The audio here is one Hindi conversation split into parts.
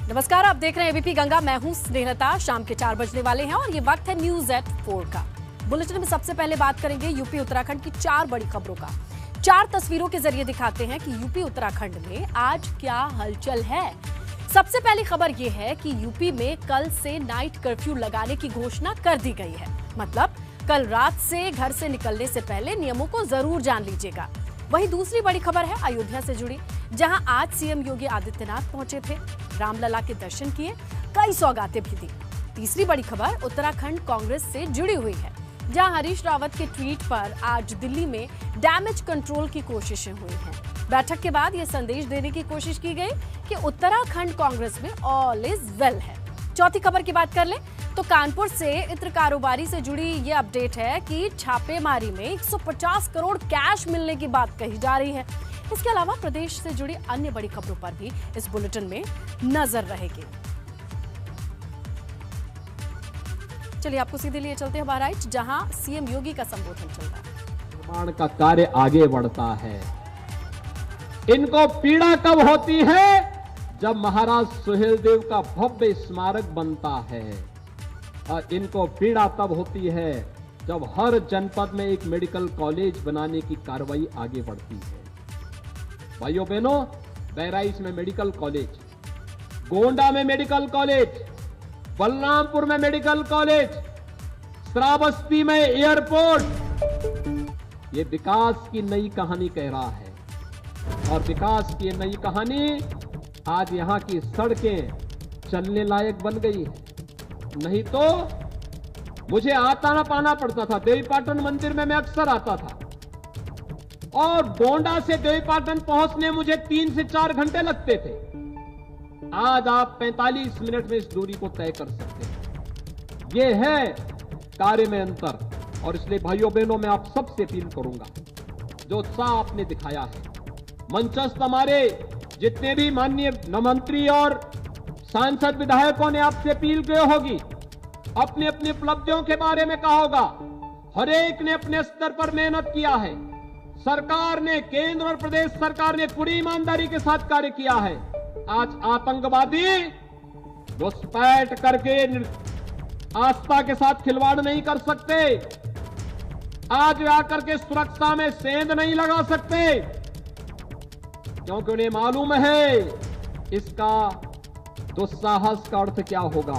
नमस्कार, आप देख रहे हैं एबीपी गंगा। मैं हूं स्नेहलता। शाम के 4 बजने वाले हैं और ये वक्त है न्यूज एट 4 का। बुलेटिन में सबसे पहले बात करेंगे यूपी उत्तराखंड की 4 बड़ी खबरों का। 4 तस्वीरों के जरिए दिखाते हैं कि यूपी उत्तराखंड में आज क्या हलचल है। सबसे पहली खबर ये है कि यूपी में कल से नाइट कर्फ्यू लगाने की घोषणा कर दी गई है। मतलब कल रात से घर से निकलने से पहले नियमों को जरूर जान लीजिएगा। वहीं दूसरी बड़ी खबर है अयोध्या से जुड़ी, जहां आज सीएम योगी आदित्यनाथ पहुंचे थे, रामलला के दर्शन किए, कई सौगातें भी दी। तीसरी बड़ी खबर उत्तराखंड कांग्रेस से जुड़ी हुई है, जहां हरीश रावत के ट्वीट पर आज दिल्ली में डैमेज कंट्रोल की कोशिशें हुई हैं। बैठक के बाद यह संदेश देने की कोशिश की गई कि उत्तराखंड कांग्रेस में ऑल इज वेल है। चौथी खबर की बात कर ले तो कानपुर से इत्र कारोबारी से जुड़ी ये अपडेट है कि छापेमारी में 150 करोड़ कैश मिलने की बात कही जा रही है। इसके अलावा प्रदेश से जुड़ी अन्य बड़ी खबरों पर भी इस बुलेटिन में नजर रहेगी। चलिए आपको सीधे लिए चलते हैं बहराइच, जहां सीएम योगी का संबोधन चल रहा है। निर्माण का कार्य आगे बढ़ता है। इनको पीड़ा कब होती है? जब महाराज सुहेलदेव का भव्य स्मारक बनता है। और इनको पीड़ा तब होती है जब हर जनपद में एक मेडिकल कॉलेज बनाने की कार्रवाई आगे बढ़ती है। भाइयों बहनों, बहराइच में मेडिकल कॉलेज, गोंडा में मेडिकल कॉलेज, बलरामपुर में मेडिकल कॉलेज, श्रावस्ती में एयरपोर्ट, ये विकास की नई कहानी कह रहा है। और विकास की नई कहानी आज यहां की सड़कें चलने लायक बन गई है। नहीं तो मुझे आता ना पाना पड़ता था। देवीपाटन मंदिर में मैं अक्सर आता था और गोंडा से देवीपाटन पहुंचने मुझे 3 से 4 घंटे लगते थे। आज आप 45 मिनट में इस दूरी को तय कर सकते हैं। यह है कार्य में अंतर। और इसलिए भाइयों बहनों, मैं आप सबसे अपील करूंगा, जो उत्साह आपने दिखाया है, मंचस्थ हमारे जितने भी माननीय मंत्री और सांसद विधायकों ने आपसे अपील की होगी, अपनी अपनी उपलब्धियों के बारे में कहा होगा। हर एक ने अपने स्तर पर मेहनत किया है। सरकार ने, केंद्र और प्रदेश सरकार ने पूरी ईमानदारी के साथ कार्य किया है। आज आतंकवादी घुसपैठ करके आस्था के साथ खिलवाड़ नहीं कर सकते। आज वे आकर के सुरक्षा में सेंध नहीं लगा सकते, क्योंकि उन्हें मालूम है इसका दुस्साहस का अर्थ क्या होगा।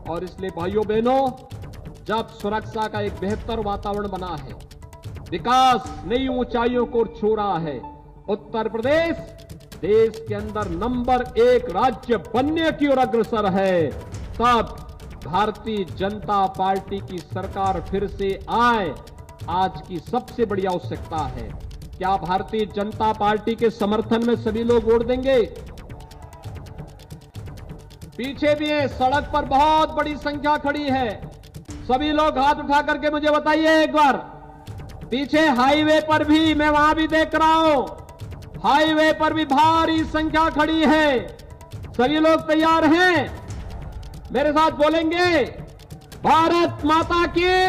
और इसलिए भाइयों बहनों, जब सुरक्षा का एक बेहतर वातावरण बना है, विकास नई ऊंचाइयों को छू रहा है, उत्तर प्रदेश देश के अंदर नंबर 1 राज्य बनने की ओर अग्रसर है, तब भारतीय जनता पार्टी की सरकार फिर से आए, आज की सबसे बड़ी आवश्यकता है। क्या भारतीय जनता पार्टी के समर्थन में सभी लोग वोट देंगे? पीछे भी है, सड़क पर बहुत बड़ी संख्या खड़ी है। सभी लोग हाथ उठा करके मुझे बताइए एक बार। पीछे हाईवे पर भी, मैं वहां भी देख रहा हूं, हाईवे पर भी भारी संख्या खड़ी है। सभी लोग तैयार हैं? मेरे साथ बोलेंगे, भारत माता की,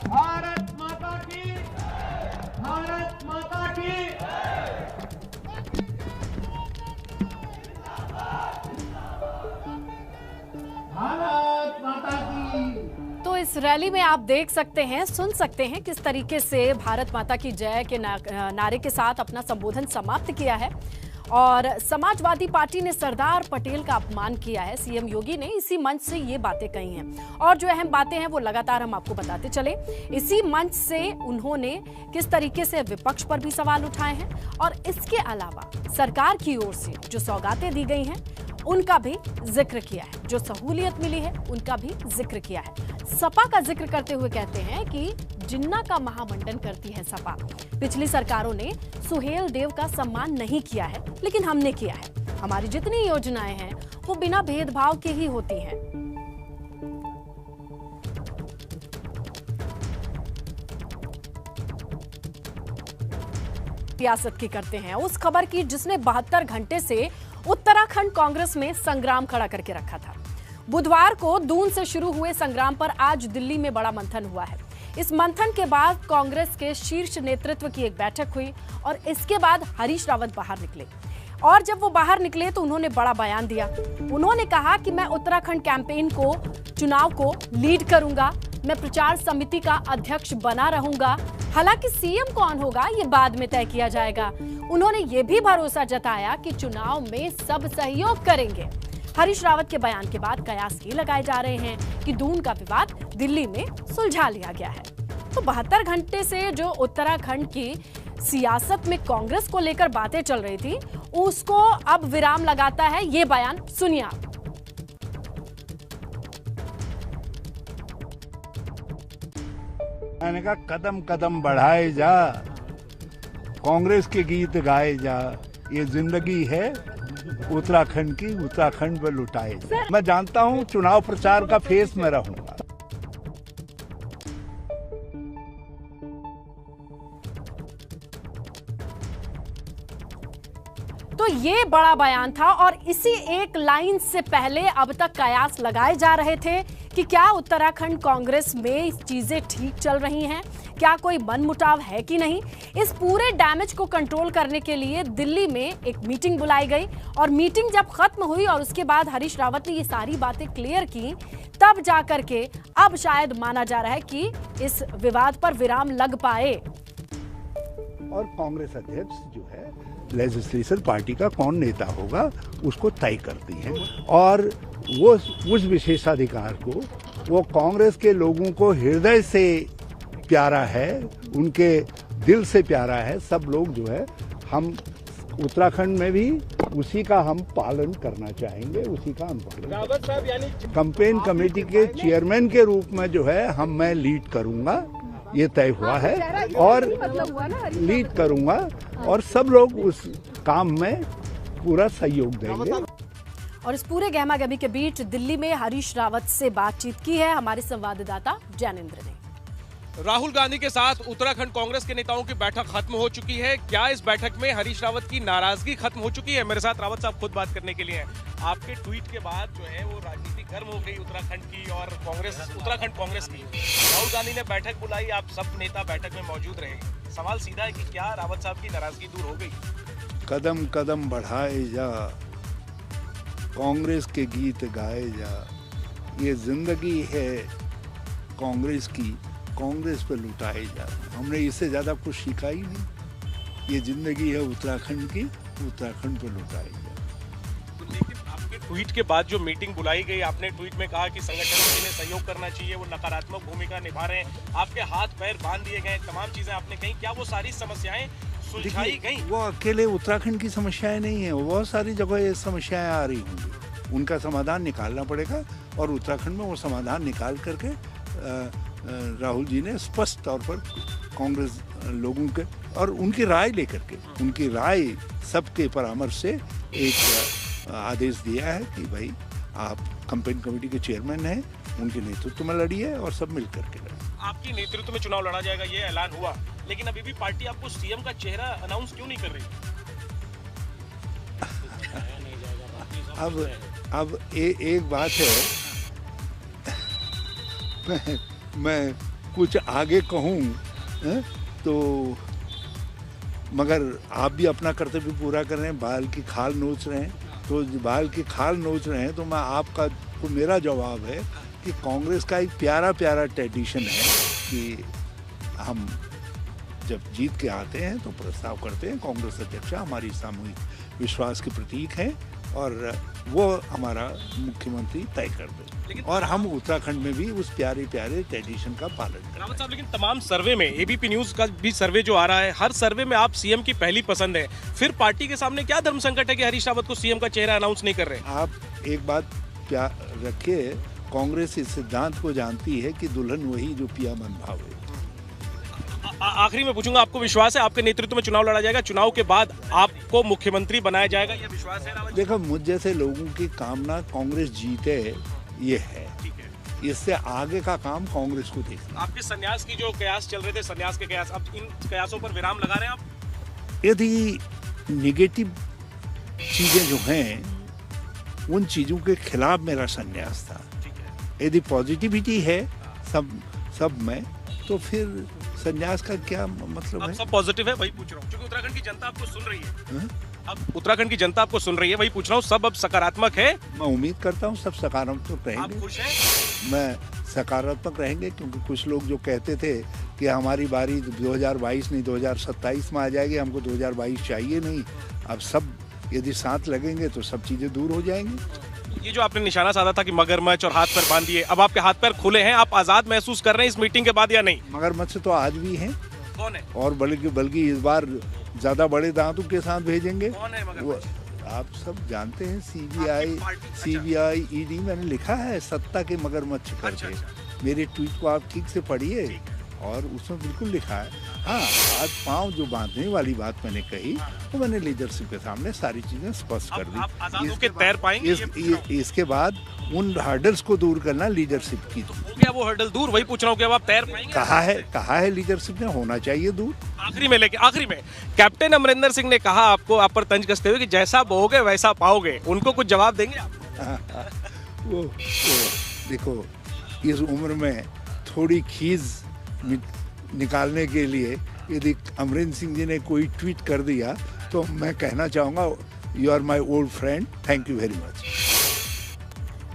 भारत माता की, भारत माता की। भारत माता की। तो इस रैली में आप देख सकते हैं, सुन सकते हैं किस तरीके से भारत माता की जय के नारे के साथ अपना संबोधन समाप्त किया है। और समाजवादी पार्टी ने सरदार पटेल का अपमान किया है। सीएम योगी ने इसी मंच से ये बातें कही हैं और जो अहम बातें हैं वो लगातार हम आपको बताते चले। इसी मंच से उन्होंने किस तरीके से विपक्ष पर भी सवाल उठाए हैं और इसके अलावा सरकार की ओर से जो सौगातें दी गई हैं उनका भी जिक्र किया है, जो सहूलियत मिली है उनका भी जिक्र किया है। सपा का जिक्र करते हुए कहते हैं कि जिन्ना का महामंडन करती है सपा। पिछली सरकारों ने सुहेल देव का सम्मान नहीं किया है, लेकिन हमने किया है। हमारी जितनी योजनाएं हैं वो बिना भेदभाव के ही होती हैं। सियासत की करते हैं उस खबर की जिसने 72 घंटे से उत्तराखंड कांग्रेस में संग्राम खड़ा करके रखा था। बुधवार को दून से शुरू हुए संग्राम पर आज दिल्ली में बड़ा मंथन हुआ है। इस मंथन के बाद कांग्रेस के शीर्ष नेतृत्व की एक बैठक हुई और इसके बाद हरीश रावत बाहर निकले। और जब वो बाहर निकले तो उन्होंने बड़ा बयान दिया। उन्होंने कहा कि मैं उत्तराखंड कैंपेन को, चुनाव को लीड करूंगा, मैं प्रचार समिति का अध्यक्ष बना रहूंगा। हालांकि सीएम कौन होगा ये बाद में तय किया जाएगा। उन्होंने ये भी भरोसा जताया कि चुनाव में सब सहयोग करेंगे। हरीश रावत के बयान के बाद कयास ये लगाए जा रहे हैं कि दून का विवाद दिल्ली में सुलझा लिया गया है। तो 72 घंटे से जो उत्तराखंड की सियासत में कांग्रेस को लेकर बातें चल रही थी, उसको अब विराम लगाता है ये बयान। सुनिए आप। मैंने कहा कदम कदम बढ़ाए जा, कांग्रेस के गीत गाए जा, ये जिंदगी है उत्तराखंड की, उत्तराखंड पर लुटाए जा। मैं जानता हूं चुनाव प्रचार का फेस में रहूंगा। तो ये बड़ा बयान था और इसी एक लाइन से पहले अब तक कयास लगाए जा रहे थे कि क्या उत्तराखंड कांग्रेस में चीजें ठीक चल रही हैं, क्या कोई मनमुटाव है कि नहीं। इस पूरे डैमेज को कंट्रोल करने के लिए दिल्ली में एक मीटिंग बुलाई गई और मीटिंग जब खत्म हुई और उसके बाद हरीश रावत ने ये सारी बातें क्लियर की, तब जाकर के अब शायद माना जा रहा है कि इस विवाद पर विराम लग पाए। और कांग्रेस अध्यक्ष जो है लेजिस्लेचर पार्टी का कौन नेता होगा उसको तय करती है, और वो उस विशेषाधिकार को वो कांग्रेस के लोगों को हृदय से प्यारा है, उनके दिल से प्यारा है। सब लोग जो है, हम उत्तराखंड में भी उसी का हम पालन करना चाहेंगे, उसी का हम पालन। कैंपेन कमेटी के चेयरमैन के रूप में जो है मैं लीड करूंगा, ये तय हुआ है, और लीड करूंगा और सब लोग उस काम में पूरा सहयोग देंगे। और इस पूरे गहमागहमी के बीच दिल्ली में हरीश रावत से बातचीत की है हमारे संवाददाता जैनेंद्र ने। राहुल गांधी के साथ उत्तराखंड कांग्रेस के नेताओं की बैठक खत्म हो चुकी है। क्या इस बैठक में हरीश रावत की नाराजगी खत्म हो चुकी है? मेरे साथ रावत साहब खुद बात करने के लिए हैं। आपके ट्वीट के बाद जो है वो राजनीति गर्म हो गई उत्तराखंड की और कांग्रेस, उत्तराखंड कांग्रेस की। राहुल गांधी ने बैठक बुलाई, आप सब नेता बैठक में मौजूद रहे। सवाल सीधा है कि क्या रावत साहब की नाराजगी दूर हो गई? कदम कदम बढ़ाए जा, कांग्रेस के गीत गाए जा, ये जिंदगी है कांग्रेस की, कांग्रेस पर लुटाए जा। हमने इससे ज्यादा कुछ सीखा ही नहीं। ये जिंदगी है उत्तराखंड की, उत्तराखंड पर लुटाए जा। तो लेकिन आपके ट्वीट के बाद जो मीटिंग बुलाई गई, आपने ट्वीट में कहा कि संगठन को जिन्हें सहयोग करना चाहिए वो नकारात्मक भूमिका निभा रहे हैं, आपके हाथ पैर बांध दिए गए, तमाम चीजें आपने कही। क्या वो सारी समस्याएं सुलझाई गई? वो अकेले उत्तराखंड की समस्याएं नहीं है, बहुत सारी जगह ये समस्याएं आ रही होंगी, उनका समाधान निकालना पड़ेगा। और उत्तराखंड में वो समाधान निकाल करके राहुल जी ने स्पष्ट तौर पर कांग्रेस लोगों के और उनकी राय लेकर के, उनकी राय सबके परामर्श से एक आदेश दिया है कि भाई आप कैंपेन कमेटी के चेयरमैन हैं, उनके नेतृत्व में लड़िए और सब मिल करके लड़िए। आपकी नेतृत्व में चुनाव लड़ा जाएगा ये ऐलान हुआ, लेकिन अभी भी पार्टी आपको सीएम का चेहरा अनाउंस क्यों नहीं कर रही? अब एक बात है, मैं कुछ आगे कहूँ तो, मगर आप भी अपना कर्तव्य पूरा कर रहे हैं, बाल की खाल नोच रहे हैं, तो बाल की खाल नोच रहे हैं तो मैं आपका तो मेरा जवाब है कि कांग्रेस का एक प्यारा प्यारा ट्रेडिशन है कि हम जब जीत के आते हैं तो प्रस्ताव करते हैं, कांग्रेस अध्यक्ष हमारी सामूहिक विश्वास के प्रतीक है और वो हमारा मुख्यमंत्री तय कर दे, और हम उत्तराखंड में भी उस प्यारे प्यारे ट्रेडिशन का पालन करें। रावत साहब, लेकिन तमाम सर्वे में, एबीपी न्यूज का भी सर्वे जो आ रहा है, हर सर्वे में आप सीएम की पहली पसंद है। फिर पार्टी के सामने क्या धर्म संकट है कि हरीश रावत को सीएम का चेहरा अनाउंस नहीं कर रहे? आप एक बात रखिए, कांग्रेस इस सिद्धांत को जानती है कि दुल्हन वही जो पिया मन भावे। आखिरी में पूछूंगा, आपको विश्वास है आपके नेतृत्व में चुनाव लड़ा जाएगा, चुनाव के बाद आपको मुख्यमंत्री बनाया जाएगा, ये विश्वास है? देखो, मुझ जैसे लोगों की कामना कांग्रेस जीते ये है, इससे आगे का काम कांग्रेस को देखना। आपके संन्यास की जो कयास चल रहे थे, संन्यास के कयास, अब इन कयासों पर विराम लगा रहे हैं आप? यदि निगेटिव चीजें जो हैं उन चीजों के खिलाफ मेरा संन्यास था, यदि पॉजिटिविटी है सब में, तो फिर संन्यास का क्या मतलब है? सब पॉजिटिव है, वही पूछ रहा हूँ, क्योंकि उत्तराखंड की जनता आपको सुन रही है। अब उत्तराखंड की जनता आपको सुन रही है, वही पूछ रहा हूँ, सब अब सकारात्मक है? मैं उम्मीद करता हूँ सब सकारात्मक आप रहेंगे। खुश हैं? मैं सकारात्मक रहेंगे, क्योंकि कुछ लोग जो कहते थे कि हमारी बारी 2022 नहीं 2027 में आ जाएगी, हमको 2022 चाहिए नहीं, अब सब यदि साथ लगेंगे तो सब चीज़ें दूर हो जाएंगी। ये जो आपने निशाना साधा था कि मगरमच्छ और हाथ पैर बांध दिए, अब आपके हाथ पैर खुले हैं, आप आजाद महसूस कर रहे हैं इस मीटिंग के बाद या नहीं? मगरमच्छ तो आज भी हैं, कौन है? और बल्कि इस बार ज़्यादा बड़े दांतों के साथ भेजेंगे। कौन है वो मगरमच्छ? आप सब जानते हैं, आपकी पार्टी? सीबीआई ईडी मैंने लिखा है सत्ता के मगरमच्छ करके। मेरे ट्वीट को आप ठीक से पढ़िए, और उसमें बिल्कुल लिखा है। हाँ, आज पाँव जो बांधने वाली बात मैंने कही, तो मैंने लीडरशिप के सामने सारी चीजें स्पष्ट कर दी। आप आजाद होके तैर पाएंगे? इसके बाद उन हर्डल्स को दूर करना लीडरशिप की। हो गया वो हर्डल दूर, वही पूछ रहा हूँ कि अब आप तैर पाएंगे? कहा है लीडरशिप ने होना चाहिए दूर। आखिरी में कैप्टन अमरिंदर सिंह ने कहा आपको, आप पर तंज कसते हुए कि जैसा बोओगे वैसा पाओगे, उनको कुछ जवाब देंगे आप? वो देखो, इस उम्र में थोड़ी खीज निकालने के लिए यदि अमरिंदर सिंह जी ने कोई ट्वीट कर दिया, तो मैं कहना चाहूँगा, you are my old friend, thank you very much.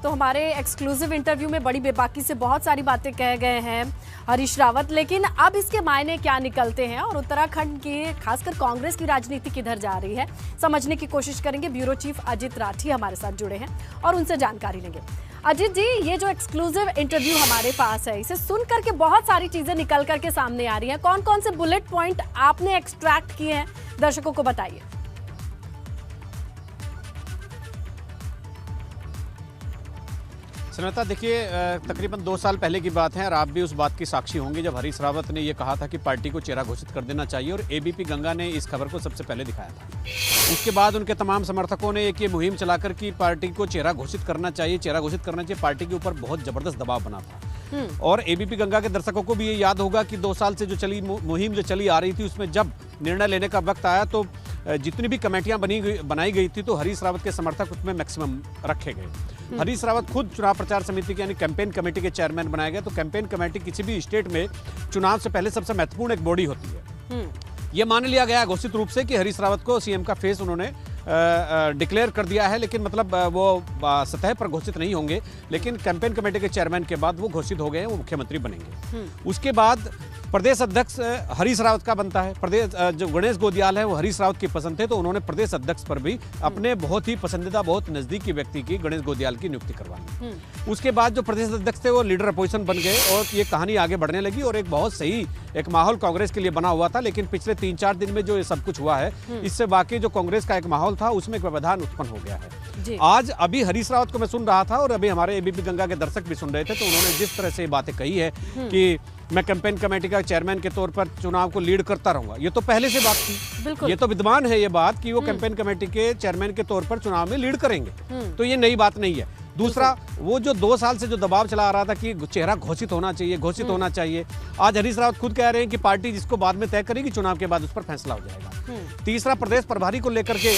तो हमारे एक्सक्लूसिव इंटरव्यू में बड़ी बेबाकी से बहुत सारी बातें कह गए हैं हरीश रावत, लेकिन अब इसके मायने क्या निकलते हैं और उत्तराखंड की खासकर कांग्रेस की राजनीति किधर जा रही है, समझने की कोशिश करेंगे। ब्यूरो चीफ अजित राठी हमारे साथ जुड़े हैं और उनसे जानकारी लेंगे। अजित जी, ये जो एक्सक्लूसिव इंटरव्यू हमारे पास है, इसे सुन करके बहुत सारी चीजें निकल करके सामने आ रही हैं। कौन कौन से बुलेट पॉइंट आपने एक्सट्रैक्ट किए हैं, दर्शकों को बताइए। सुनीता, देखिए, तकरीबन 2 साल पहले की बात है और आप भी उस बात की साक्षी होंगे जब हरीश रावत ने ये कहा था कि पार्टी को चेहरा घोषित कर देना चाहिए, और एबीपी गंगा ने इस खबर को सबसे पहले दिखाया था। उसके बाद उनके तमाम समर्थकों ने एक ये मुहिम चलाकर कि पार्टी को चेहरा घोषित करना चाहिए, पार्टी के ऊपर बहुत जबरदस्त दबाव बना था। और एबीपी गंगा के दर्शकों को भी ये याद होगा कि 2 साल से जो मुहिम जो चली आ रही थी, उसमें जब निर्णय लेने का वक्त आया तो जितनी भी कमेटियां बनाई गई थी, तो हरीश रावत के समर्थक उसमें मैक्सिमम रखे गए। हरीश रावत खुद चुनाव प्रचार समिति के यानी कैंपेन कमेटी के चेयरमैन बनाए गए। तो कैंपेन कमेटी किसी भी स्टेट में चुनाव से पहले सबसे महत्वपूर्ण एक बॉडी होती है। ये मान लिया गया घोषित रूप से कि हरीश रावत को सीएम का फेस उन्होंने डिक्लेयर कर दिया है, लेकिन मतलब वो सतह पर घोषित नहीं होंगे, लेकिन कैंपेन कमेटी के चेयरमैन के बाद वो घोषित हो गए हैं, वो मुख्यमंत्री बनेंगे। उसके बाद प्रदेश अध्यक्ष हरीश रावत का बनता है। प्रदेश जो गणेश गोदियाल है वो हरीश रावत की पसंद थे, तो उन्होंने प्रदेश अध्यक्ष पर भी अपने बहुत ही पसंदीदा, बहुत नजदीकी व्यक्ति की, गणेश गोदियाल की नियुक्ति करवाई। उसके बाद जो प्रदेश अध्यक्ष थे वो लीडर अपोजिशन बन गए और ये कहानी आगे बढ़ने लगी और एक बहुत सही एक माहौल कांग्रेस के लिए बना हुआ था। लेकिन पिछले 3-4 दिन में जो ये सब कुछ हुआ है, इससे बाकी जो कांग्रेस का एक माहौल था उसमें एक व्यवधान उत्पन्न हो गया है। आज अभी हरीश रावत को मैं सुन रहा था और अभी हमारे एबीपी गंगा के दर्शक भी सुन रहे थे, तो उन्होंने जिस तरह से बातें कही है कि मैं कैंपेन कमेटी का चेयरमैन के तौर पर चुनाव को लीड करता रहूंगा, ये तो पहले से बात थी। ये तो विद्यमान है ये बात कि वो कैंपेन कमेटी के चेयरमैन के तौर पर चुनाव में लीड करेंगे, तो ये नई बात नहीं है। दूसरा, वो जो 2 साल से जो दबाव चला आ रहा था कि चेहरा घोषित होना चाहिए, आज हरीश रावत खुद कह रहे हैं कि पार्टी जिसको बाद में तय करेगी, चुनाव के बाद उस पर फैसला हो जाएगा। तीसरा, प्रदेश प्रभारी को लेकर के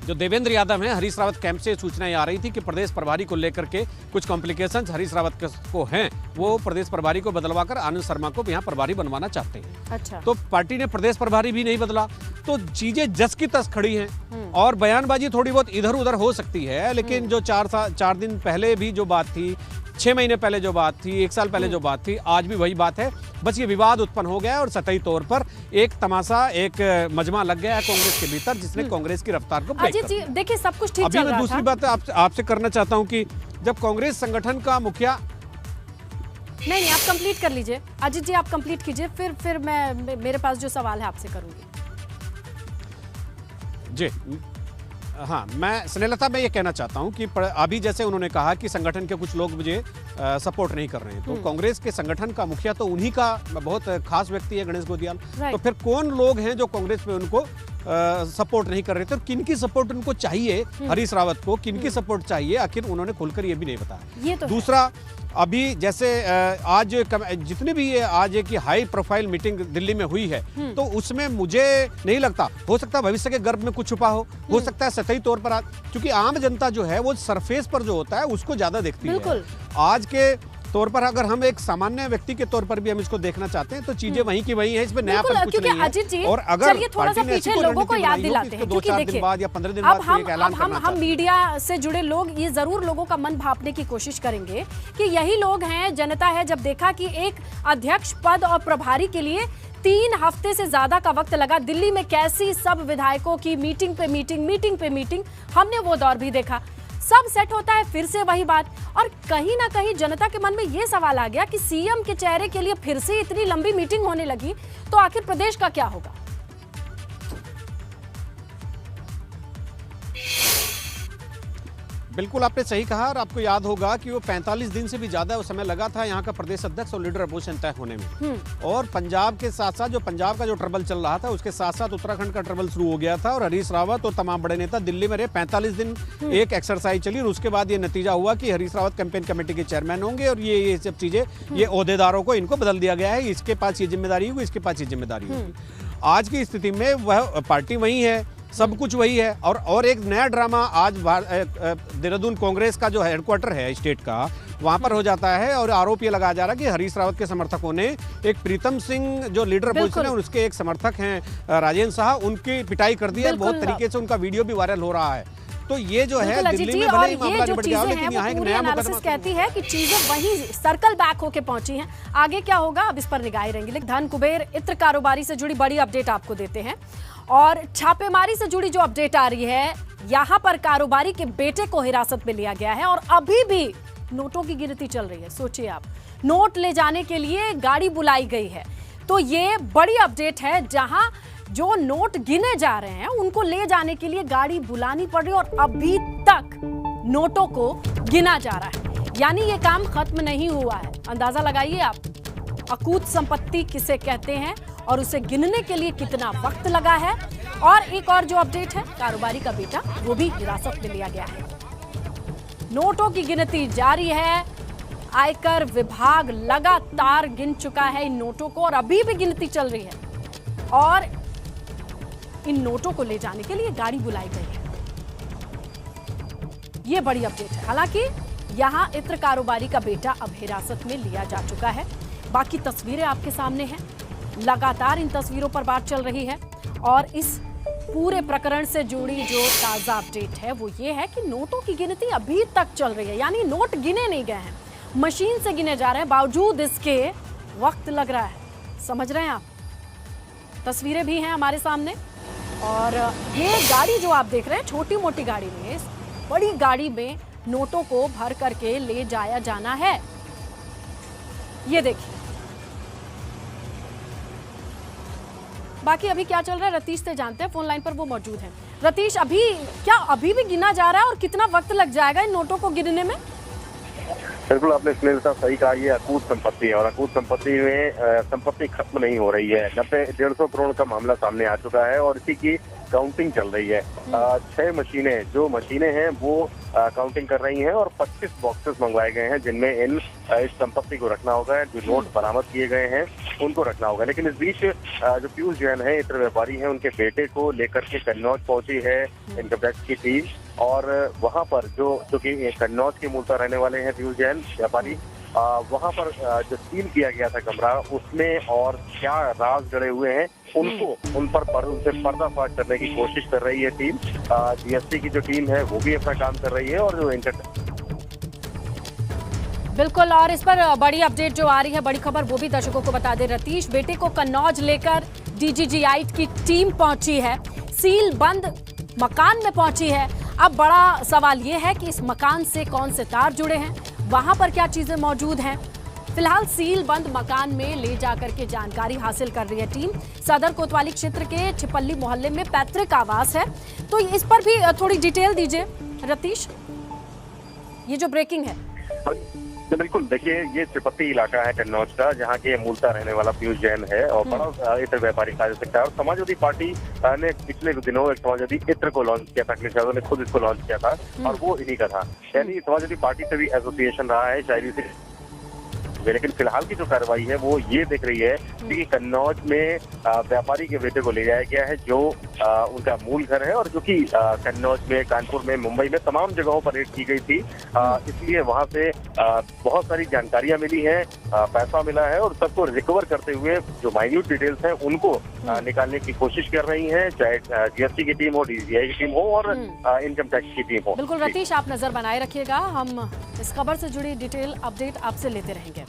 जो देवेंद्र यादव हैं, हरीश रावत कैंप से सूचनाएं आ रही थी कि प्रदेश प्रभारी को लेकर के कुछ कॉम्प्लिकेशंस हरीश रावत को हैं, वो प्रदेश प्रभारी को बदलवाकर आनंद शर्मा को यहाँ प्रभारी बनवाना चाहते हैं। अच्छा। तो पार्टी ने प्रदेश प्रभारी भी नहीं बदला, तो चीजें जस की तस खड़ी हैं और बयानबाजी थोड़ी बहुत इधर उधर हो सकती है, लेकिन जो 4 दिन पहले भी जो बात थी, 6 महीने पहले जो बात थी, 1 साल पहले जो बात थी, आज भी वही बात है। बस ये विवाद उत्पन्न हो गया और सतही तौर पर एक तमाशा, एक मजमा लग गया है कांग्रेस के भीतर, जिसने कांग्रेस की रफ्तार को ब्रेक कर दिया। देखिए, सब कुछ ठीक अभी चल मैं रहा दूसरी था। बात आपसे करना चाहता हूं कि जब कांग्रेस संगठन का मुखिया नहीं, आप कंप्लीट कर लीजिए अजित जी, आप कंप्लीट कीजिए, फिर मैं मेरे पास जो सवाल है आपसे करूंगी। जी हाँ, मैं स्नेहलता मैं ये कहना चाहता हूं कि अभी जैसे उन्होंने कहा कि संगठन के कुछ लोग मुझे सपोर्ट नहीं कर रहे हैं, तो कांग्रेस के संगठन का मुखिया तो उन्हीं का बहुत खास व्यक्ति है, गणेश गोदियाल। तो फिर कौन लोग हैं जो कांग्रेस में उनको सपोर्ट नहीं कर रहे थे और किनकी सपोर्ट उनको चाहिए, हरीश रावत को किनकी सपोर्ट चाहिए, आखिर उन्होंने खुलकर ये भी नहीं बताया। दूसरा, अभी जैसे आज जितने भी ये आज एक हाई प्रोफाइल मीटिंग दिल्ली में हुई है, तो उसमें मुझे नहीं लगता, हो सकता है भविष्य के गर्भ में कुछ छुपा हो सकता है सतही तौर पर, क्योंकि आम जनता जो है वो सरफेस पर जो होता है उसको ज्यादा देखती है। आज के तौर पर अगर हम एक सामान्य व्यक्ति के तौर पर भी हम इसको देखना चाहते हैं तो चीजें वहीं की वहीं है, इसमें नयापन कुछ नहीं है। और अगर थोड़ा सा पीछे लोगों को याद दिलाते हैं, क्योंकि देखिए 2-4 दिन बाद या 15 दिन बाद एक ऐलान करना चाहते हैं। हम मीडिया से जुड़े लोग ये जरूर लोगों का मन भांपने की कोशिश करेंगे कि यही लोग हैं, जनता है, जब देखा कि एक अध्यक्ष पद और प्रभारी के लिए 3 हफ्ते से ज्यादा का वक्त लगा। दिल्ली में कैसी सब विधायकों की मीटिंग पे मीटिंग, हमने वो दौर भी देखा। सब सेट होता है, फिर से वही बात। और कहीं ना कहीं जनता के मन में ये सवाल आ गया कि सीएम के चेहरे के लिए फिर से इतनी लंबी मीटिंग होने लगी तो आखिर प्रदेश का क्या होगा। बिल्कुल आपने सही कहा। और आपको याद होगा कि वो 45 दिन से भी ज्यादा उस समय लगा था यहाँ का प्रदेश अध्यक्ष और लीडर अपोजिशन तय होने में। और पंजाब के साथ साथ जो पंजाब का जो ट्रबल चल रहा था उसके साथ साथ उत्तराखंड का ट्रबल शुरू हो गया था और हरीश रावत और तमाम बड़े नेता दिल्ली में रहे। 45 दिन एक एक्सरसाइज चली और उसके बाद ये नतीजा हुआ कि हरीश रावत कैंपेन कमेटी के चेयरमैन होंगे और ये सब चीजें, ये ओहदेदारों को इनको बदल दिया गया है, इसके पास ये जिम्मेदारी होगी, इसके पास ये जिम्मेदारी होगी। आज की स्थिति में वह पार्टी वही है, सब कुछ वही है। और एक नया ड्रामा आज देहरादून कांग्रेस का जो हेडक्वार्टर है स्टेट का, वहां पर हो जाता है और आरोप ये लगाया जा रहा है कि हरीश रावत के समर्थकों ने एक प्रीतम सिंह जो लीडर अपोजिशन है और उसके एक समर्थक हैं राजेंद्र शाह, उनकी पिटाई कर दी है। बहुत तरीके से उनका वीडियो भी वायरल हो रहा है। तो ये जो है दिल्ली में भले ही मामला निपट गया, लेकिन यहाँ एक नया मुकदमा कहती है कि चीजें वहीं सर्कल बैक होके पहुंची हैं। आगे क्या होगा अब इस पर निगाहें रहेंगी। लेकिन धन कुबेर इत्र कारोबारी से जुड़ी बड़ी अपडेट आपको देते हैं और छापेमारी से जुड़ी जो अपडेट आ रही है, यहाँ पर कारोबारी के बेटे को हिरासत में लिया गया है और अभी भी नोटों की गिनती चल रही है। सोचिए आप, नोट ले जाने के लिए गाड़ी बुलाई गई है। तो ये बड़ी अपडेट है, जहां जो नोट गिने जा रहे हैं उनको ले जाने के लिए गाड़ी बुलानी पड़ रही है और अभी तक नोटों को गिना जा रहा है। यानी ये काम खत्म नहीं हुआ है। अंदाजा लगाइए आप, अकूत संपत्ति किसे कहते हैं और उसे गिनने के लिए कितना वक्त लगा है। और एक और जो अपडेट है, कारोबारी का बेटा वो भी हिरासत में लिया गया है। नोटों की गिनती जारी है। आयकर विभाग लगातार गिन चुका है इन नोटों को और अभी भी गिनती चल रही है और इन नोटों को ले जाने के लिए गाड़ी बुलाई गई है। ये बड़ी अपडेट है। हालांकि यहां इत्र कारोबारी का बेटा अब हिरासत में लिया जा चुका है। बाकी तस्वीरें आपके सामने हैं। लगातार इन तस्वीरों पर बात चल रही है और इस पूरे प्रकरण से जुड़ी जो ताजा अपडेट है वो ये है कि नोटों की गिनती अभी तक चल रही है। यानी नोट गिने नहीं गए हैं, मशीन से गिने जा रहे हैं, बावजूद इसके वक्त लग रहा है। समझ रहे हैं आप? तस्वीरें भी हैं हमारे सामने और ये गाड़ी जो आप देख रहे हैं, छोटी मोटी गाड़ी में, इस बड़ी गाड़ी में नोटों को भर करके ले जाया जाना है। ये देखिए। बाकी अभी क्या चल रहा है रतीश से जानते हैं, फोन लाइन पर वो मौजूद हैं। रतीश, अभी भी गिना जा रहा है और कितना वक्त लग जाएगा इन नोटों को गिनने में? बिल्कुल आपने सुनील साहब सही कहा, ये अकूत संपत्ति है और अकूत संपत्ति में संपत्ति खत्म नहीं हो रही है। 150 करोड़ का मामला सामने आ चुका है और इसी की काउंटिंग चल रही है। 6 मशीनें जो मशीनें हैं वो काउंटिंग कर रही हैं और 25 बॉक्सेस मंगवाए गए हैं जिनमें इस संपत्ति को रखना होगा। जो नोट बरामद किए गए हैं उनको रखना होगा। लेकिन इस बीच जो पीयूष जैन है, इत्र व्यापारी हैं, उनके बेटे को लेकर के कन्नौज पहुंची है इनकम टैक्स की टीम। और वहां पर जो कि कन्नौज के मूलतः रहने वाले हैं पीयूष जैन व्यापारी, वहां पर जो सील किया गया था कमरा, उसमें और क्या राज जड़े हुए हैं उनसे पर्दाफाश करने की कोशिश कर रही है टीम। जीएसटी की जो टीम है वो भी अपना काम कर रही है और जो बिल्कुल। और इस पर बड़ी अपडेट जो आ रही है, बड़ी खबर, वो भी दर्शकों को बता दे रतीश। बेटे को कन्नौज लेकर डीजीजीआई की टीम पहुंची है, सील बंद मकान में पहुंची है। अब बड़ा सवाल ये है कि इस मकान से कौन से तार जुड़े हैं, वहां पर क्या चीजें मौजूद हैं। फिलहाल सील बंद मकान में ले जाकर के जानकारी हासिल कर रही है टीम। सदर कोतवाली क्षेत्र के छिपल्ली मोहल्ले में पैतृक आवास है, तो इस पर भी थोड़ी डिटेल दीजिए रतीश, ये जो ब्रेकिंग है। बिल्कुल, देखिए ये त्रिपत्ति इलाका है कन्नौज का, जहाँ के मूलतः रहने वाला पीयूष जैन है और बड़ा इत्र व्यापारी कहा जा सकता है। और समाजवादी पार्टी ने पिछले दिनों एक समाजवादी इत्र को लॉन्च किया था, अखिलेश यादव ने खुद इसको लॉन्च किया था और वो इन्हीं का था। यानी समाजवादी पार्टी से भी एसोसिएशन रहा है शायरी से। लेकिन फिलहाल की जो कार्रवाई है वो ये देख रही है कि कन्नौज में व्यापारी के बेटे को ले जाया गया है जो उनका मूल घर है, और जो कि कन्नौज में, कानपुर में, मुंबई में तमाम जगहों पर रेड की गई थी। इसलिए वहां से बहुत सारी जानकारियां मिली हैं, पैसा मिला है, और सबको रिकवर करते हुए जो माइन्यूट डिटेल्स हैं उनको निकालने की कोशिश कर रही हैं, चाहे जीएसटी की टीम हो, डीजीआई की टीम हो, और इनकम टैक्स की टीम हो। बिल्कुल रतीश, आप नजर बनाए रखिएगा, हम इस खबर से जुड़ी डिटेल अपडेट आपसे लेते रहेंगे।